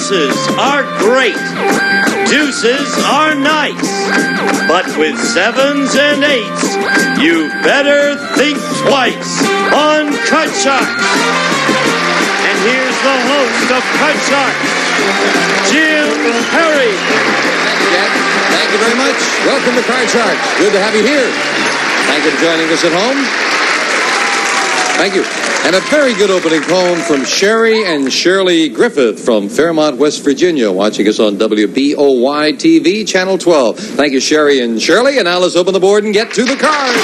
Aces are great. Deuces are nice. But with sevens and eights, you better think twice on Cut Sharks. And here's the host of Cut Sharks, Jim Perry. Thank you, Jack. Thank you very much. Welcome to Cut Sharks. Good to have you here. Thank you for joining us at home. Thank you. And a very good opening poem from Sherry and Shirley Griffith from Fairmont, West Virginia, watching us on WBOY TV, Channel 12. Thank you, Sherry and Shirley. And now let's open the board and get to the cards.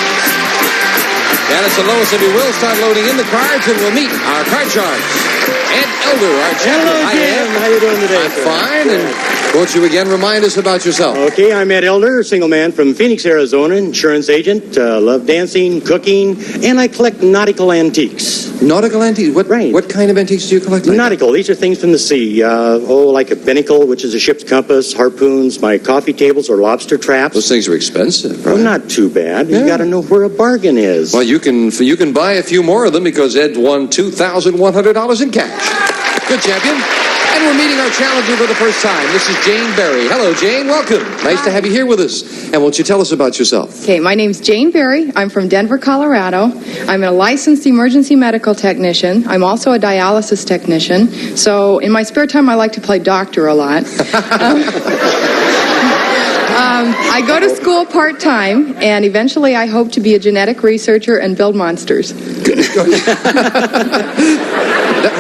Janice and Lois, if you will, start loading in the cards, and we'll meet our card sharks. Ed Elder, our champion. Hello, Jim. How you doing today? I'm fine, and won't you again remind us about yourself? Okay, I'm Ed Elder, single man from Phoenix, Arizona, insurance agent, love dancing, cooking, and I collect nautical antiques. Nautical antiques? What kind of antiques do you collect? Nautical, these are things from the sea. Like a binnacle, which is a ship's compass, harpoons, my coffee tables, or lobster traps. Those things are expensive, right? Well, not too bad. Yeah. You got to know where a bargain is. Well, you can buy a few more of them because Ed won $2,100 in cash. Good champion. And we're meeting our challenger for the first time. This is Jane Berry. Hello, Jane. Welcome. Nice to have you here with us. And won't you tell us about yourself? Okay, my name's Jane Berry. I'm from Denver, Colorado. I'm a licensed emergency medical technician. I'm also a dialysis technician. So in my spare time, I like to play doctor a lot. I go to school part-time, and eventually I hope to be a genetic researcher and build monsters. Are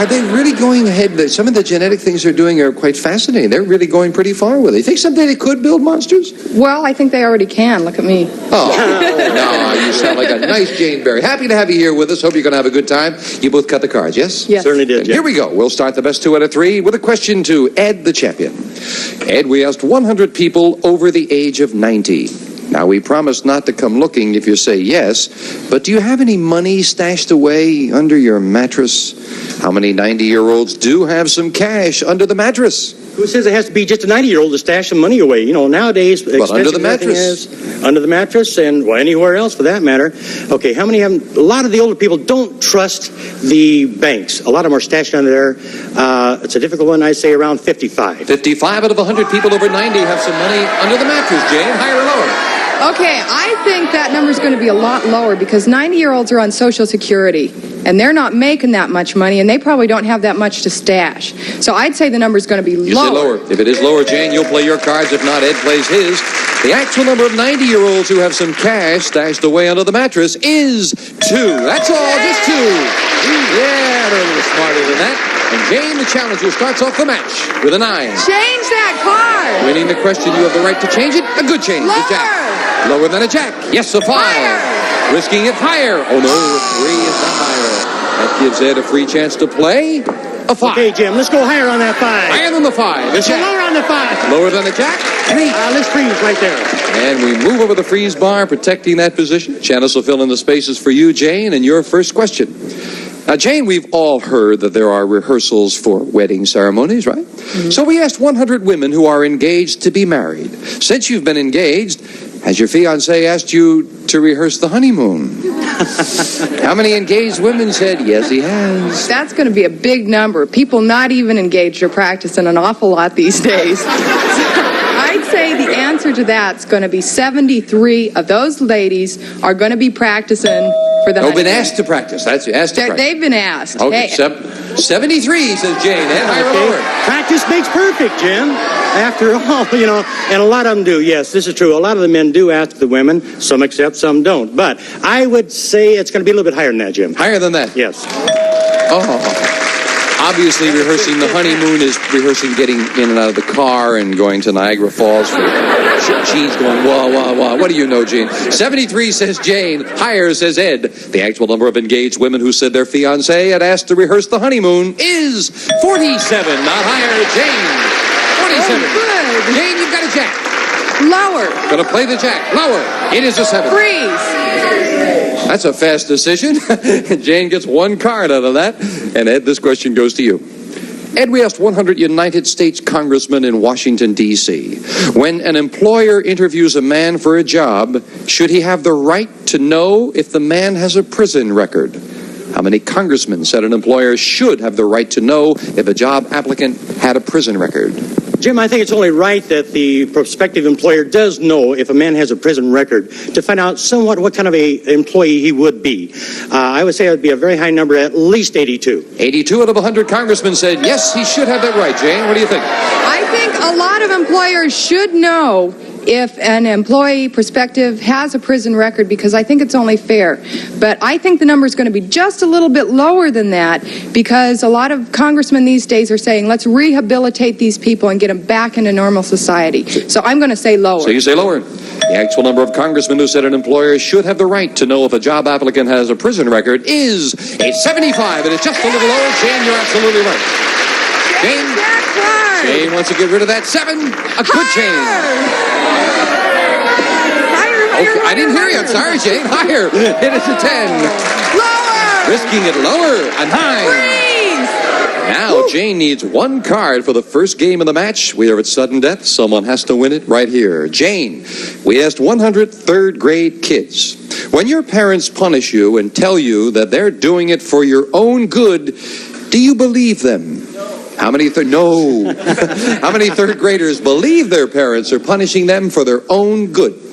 they really going ahead? Some of the genetic things they're doing are quite fascinating. They're really going pretty far with it. You think someday they could build monsters? Well, I think they already can. Look at me. Oh, no, you sound like a nice Jane Berry. Happy to have you here with us. Hope you're going to have a good time. You both cut the cards, yes? Yes. Certainly did, Here we go. We'll start the best 2 out of 3 with a question to Ed, the champion. Ed, we asked 100 people over the age of 90. Now, we promise not to come looking if you say yes, but do you have any money stashed away under your mattress? How many 90-year-olds do have some cash under the mattress? Who says it has to be just a 90-year-old to stash some money away? You know, nowadays, well, under the mattress. Under the mattress, and well, anywhere else for that matter. Okay, how many have them? A lot of the older people don't trust the banks. A lot of them are stashed under there. It's a difficult one. I say around 55. 55 out of 100 people over 90 have some money under the mattress. Jane, higher or lower? Okay, I think that number's going to be a lot lower because 90-year-olds are on Social Security, and they're not making that much money, and they probably don't have that much to stash. So I'd say the number's going to be lower. You say lower. If it is lower, Jane, you'll play your cards. If not, Ed plays his. The actual number of 90-year-olds who have some cash stashed away under the mattress is 2. That's all, just 2. Yeah, they're a little smarter than that. And Jane, the challenger, starts off the match with a 9. Change that card! Winning the question, you have the right to change it. A good change. Lower! A jack. Lower than a jack. Yes, a 5. Higher! Risking it higher. Oh, no, a 3 is not higher. That gives Ed a free chance to play. A 5. Okay, Jim, let's go higher on that 5. Higher than the 5. Let's go lower on the 5. Lower than a jack. 3. Let's freeze right there. And we move over the freeze bar, protecting that position. Janice will fill in the spaces for you, Jane, and your first question. Now, Jane, we've all heard that there are rehearsals for wedding ceremonies, right? Mm-hmm. So we asked 100 women who are engaged to be married. Since you've been engaged, has your fiancé asked you to rehearse the honeymoon? How many engaged women said, yes, he has? That's going to be a big number. People not even engaged are practicing an awful lot these days. I'd say the answer to that's going to be 73 of those ladies are going to be practicing for the honeymoon. Been asked to practice. That's asked to practice. They've been asked. Okay, 73, says Jane. And higher or lower? Practice makes perfect, Jim. After all, you know, and a lot of them do. Yes, this is true. A lot of the men do ask the women. Some accept, some don't. But I would say it's going to be a little bit higher than that, Jim. Higher than that? Yes. Oh. Obviously, rehearsing the honeymoon is rehearsing getting in and out of the car and going to Niagara Falls. Gene's going, wah, wah, wah. What do you know, Gene? 73 says Jane. Higher says Ed. The actual number of engaged women who said their fiancé had asked to rehearse the honeymoon is 47. Not higher, Jane. 47. Oh, good. Jane, you've got a jack. Lower. Gonna play the jack. Lower. It is a 7. Freeze. That's a fast decision. Jane gets 1 card out of that. And Ed, this question goes to you. Ed, we asked 100 United States congressmen in Washington, D.C. When an employer interviews a man for a job, should he have the right to know if the man has a prison record? How many congressmen said an employer should have the right to know if a job applicant had a prison record? Jim, I think it's only right that the prospective employer does know if a man has a prison record to find out somewhat what kind of a employee he would be. I would say it would be a very high number, at least 82. 82 out of 100 congressmen said yes, he should have that right. Jane, what do you think? I think a lot of employers should know if an employee prospective has a prison record, because I think it's only fair. But I think the number is going to be just a little bit lower than that, because a lot of congressmen these days are saying, let's rehabilitate these people and get them back into normal society. So I'm going to say lower. So you say lower. The actual number of congressmen who said an employer should have the right to know if a job applicant has a prison record is a 75. It is just a little lower. Jane, you're absolutely right. Jane wants to get rid of that 7. A good Jane. Okay, I didn't hear you. I'm sorry, Jane. Higher. It is a 10. Lower. Risking it lower. A 9. Freeze. Now, Jane needs 1 card for the first game of the match. We are at sudden death. Someone has to win it right here. Jane, we asked 100 third grade kids, when your parents punish you and tell you that they're doing it for your own good, do you believe them? How many How many third graders believe their parents are punishing them for their own good?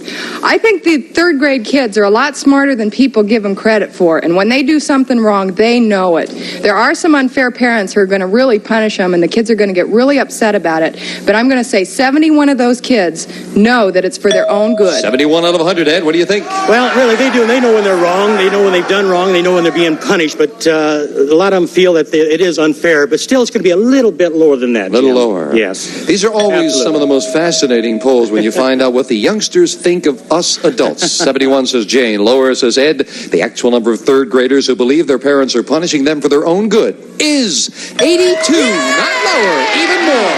I think the third grade kids are a lot smarter than people give them credit for. And when they do something wrong, they know it. There are some unfair parents who are going to really punish them, and the kids are going to get really upset about it. But I'm going to say 71 of those kids know that it's for their own good. 71 out of 100, Ed. What do you think? Well, really, they do. And they know when they're wrong. They know when they've done wrong. They know when they're being punished. But a lot of them feel that it is unfair. But still, it's going to be a little bit lower than that. A little lower. Yes. These are always some of the most fascinating polls when you find out what the youngsters think of us adults. 71 says Jane. Lower says Ed. The actual number of third graders who believe their parents are punishing them for their own good is 82. Not lower. Even more.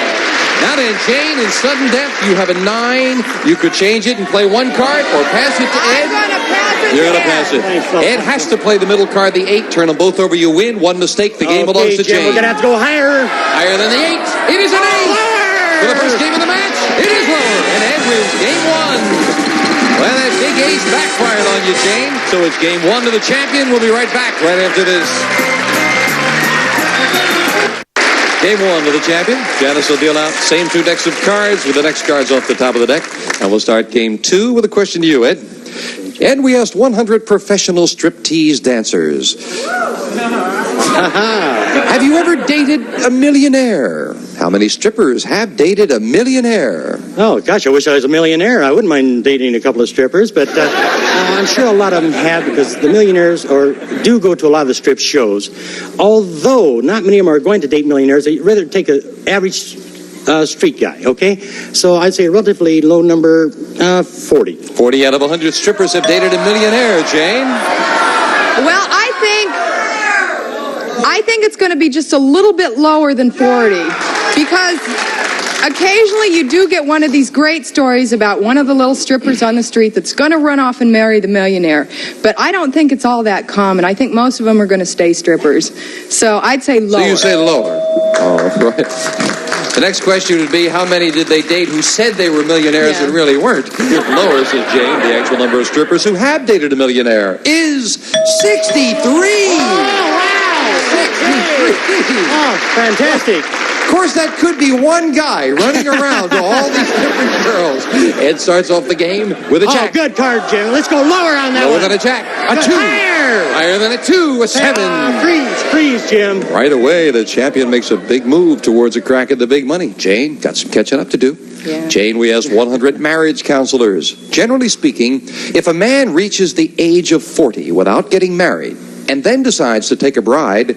Now then, Jane, in sudden death, you have a 9. You could change it and play 1 card or pass it to Ed. I'm going to pass it. You're going to pass it. Ed has to play the middle card, the 8. Turn them both over, you win. 1 mistake, the game belongs to Jane. We're going to have to go higher. Higher than the 8. It is an 8. For the first game of the match, it is lower. And Ed wins game 1. Well, that big ace backfired on you, Jane. So it's game 1 to the champion. We'll be right back right after this. Game 1 to the champion. Janice will deal out same 2 decks of cards with the next cards off the top of the deck. And we'll start game 2 with a question to you, Ed. Ed, we asked 100 professional striptease dancers. Have you ever dated a millionaire? How many strippers have dated a millionaire? Oh, gosh, I wish I was a millionaire. I wouldn't mind dating a couple of strippers, but I'm sure a lot of them have, because the millionaires do go to a lot of the strip shows. Although not many of them are going to date millionaires. They'd rather take an average street guy, okay? So I'd say a relatively low number, 40. 40 out of 100 strippers have dated a millionaire, Jane. Well, I think it's going to be just a little bit lower than 40, because occasionally you do get one of these great stories about one of the little strippers on the street that's going to run off and marry the millionaire. But I don't think it's all that common. I think most of them are going to stay strippers. So I'd say lower. So you say lower. Oh, right. The next question would be, how many did they date who said they were millionaires and really weren't? Lower, says Jane. The actual number of strippers who have dated a millionaire is 63. Oh, 63. Oh, fantastic. Of course, that could be one guy running around to all these different girls. Ed starts off the game with a jack. Oh, good card, Jim. Let's go lower on that Lower one. than a jack. A 2. Higher. Higher than a 2. A 7. Freeze, Jim. Right away, the champion makes a big move towards a crack at the big money. Jane, got some catching up to do. Yeah. Jane, we asked 100 marriage counselors. Generally speaking, if a man reaches the age of 40 without getting married and then decides to take a bride,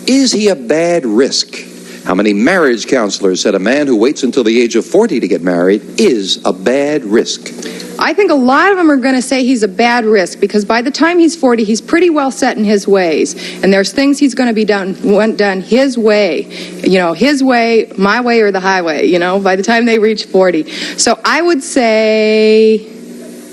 is he a bad risk? How many marriage counselors said a man who waits until the age of 40 to get married is a bad risk? I think a lot of them are going to say he's a bad risk, because by the time he's 40, he's pretty well set in his ways. And there's things he's going to be done his way. You know, his way, my way, or the highway, you know, by the time they reach 40. So I would say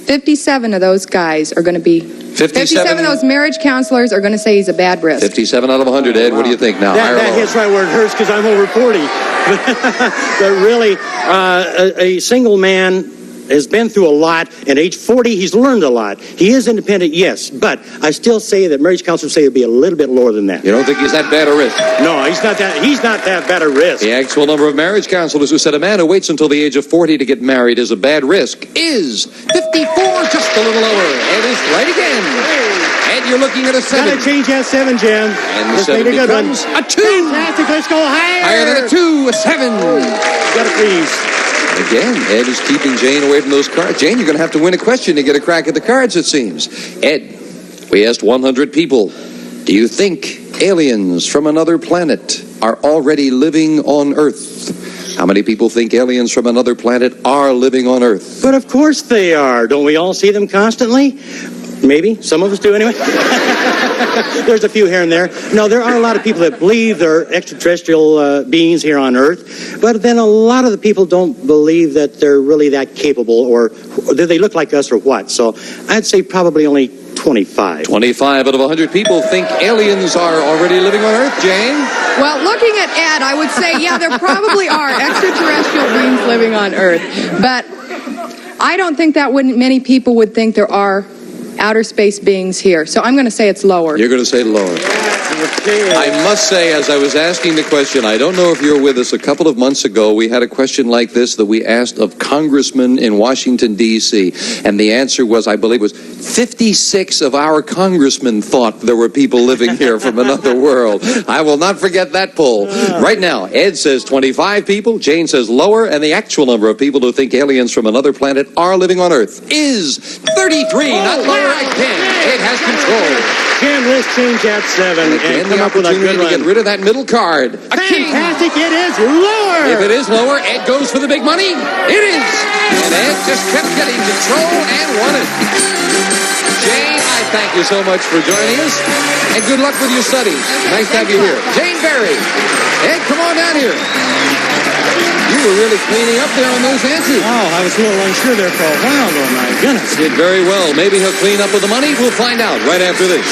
57 of those guys are going to be... 57 of those marriage counselors are going to say he's a bad risk. 57 out of 100, Ed. What do you think now? That hits right where it hurts, because I'm over 40. But really, a single man has been through a lot. At age 40, he's learned a lot. He is independent, yes, but I still say that marriage counselors say it'd be a little bit lower than that. You don't think he's that bad a risk? No, he's not that bad a risk. The actual number of marriage counselors who said a man who waits until the age of 40 to get married is a bad risk is 54, just a little lower. Ed is right again. Ed, you're looking at a 7. Gotta change that 7, Jim. And the 7 becomes a 2. Fantastic, let's go higher. Higher than a 2, a 7. Gotta please. Again, Ed is keeping Jane away from those cards. Jane, you're going to have to win a question to get a crack at the cards, it seems. Ed, we asked 100 people, do you think aliens from another planet are already living on Earth? How many people think aliens from another planet are living on Earth? But of course they are. Don't we all see them constantly? Maybe. Some of us do anyway. There's a few here and there. No, there are a lot of people that believe there are extraterrestrial beings here on Earth, but then a lot of the people don't believe that they're really that capable, or do they look like us or what? So I'd say probably only 25. 25 out of 100 people think aliens are already living on Earth, Jane. Well, looking at Ed, I would say, yeah, there probably are extraterrestrial beings living on Earth. But I don't think that many people would think there are outer space beings here. So I'm going to say it's lower. You're going to say lower. I must say, as I was asking the question, I don't know if you were with us a couple of months ago, we had a question like this that we asked of congressmen in Washington, D.C., and the answer was, I believe, was 56 of our congressmen thought there were people living here from another world. I will not forget that poll. Right now, Ed says 25 people, Jane says lower, and the actual number of people who think aliens from another planet are living on Earth is 33, not lower again. Ed has control. Jim, let's change that 7 and come up with a good to one. get rid of that middle card. A king. Fantastic, it is lower. If it is lower, Ed goes for the big money. It is. And Ed just kept getting control and won it. Jane, I thank you so much for joining us. And good luck with your studies. Nice to have you here. Jane Barry. Ed, come on down here. You were really cleaning up there on those answers. Oh, I was a little unsure there for a while, though. My goodness. Did very well. Maybe he'll clean up with the money. We'll find out right after this.